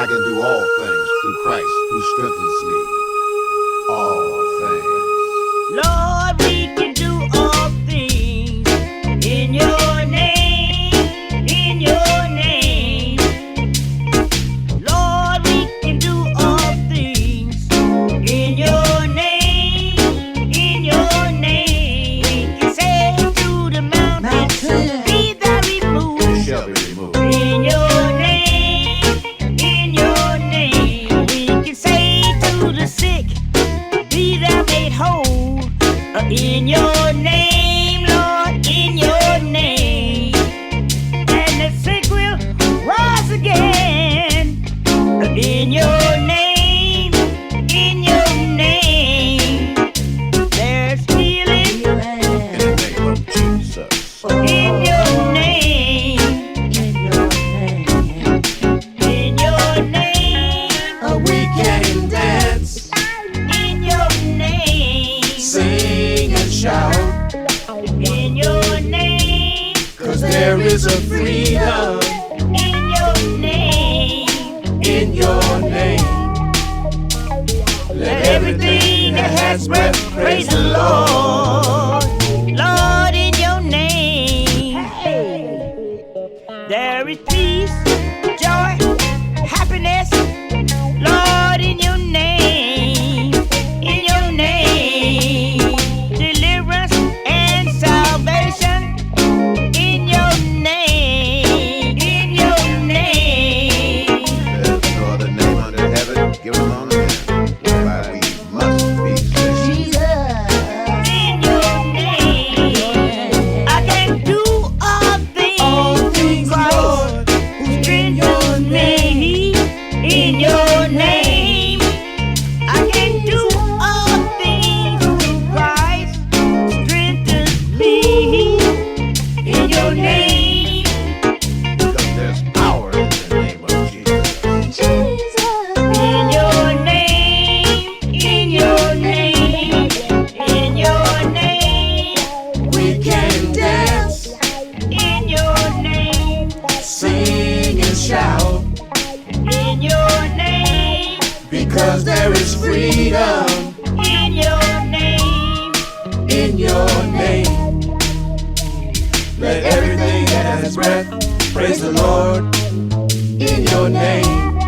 can do all things through Christ who strengthens me. All things. Lord, we can do all things in your name, in your name. Lord, we can do all things in your name, in your name. We can say to the mountain, be thou removed. It shall be removed. In your name, in your name. We can say to the sick, be thou made whole. In your name, Lord, in your name. And the sick will rise again. In your name, in your name. There's healing In the name of Jesus. in your name. In your name, We can dance, in your name. sing and shout, In your name, cause there is a freedom in your name. in your name. Let everything that has breath praise the Lord. Lord, in your name, there is peace, joy, happiness. Lord, in your name, in your name, deliverance and salvation. In your name, in your name. There's no other name under heaven given on earth whereby we must be saved. In your name, I can do all things through Christ who strengthens me. In your name, I can do all things through Christ who strengthens me. In your name, Because there's power in the name of Jesus. in your name, in your name, in your name, We can dance, in your name. sing and shout, In your name, because there is freedom in your name, in your name. Let everything that has breath praise the Lord in your name.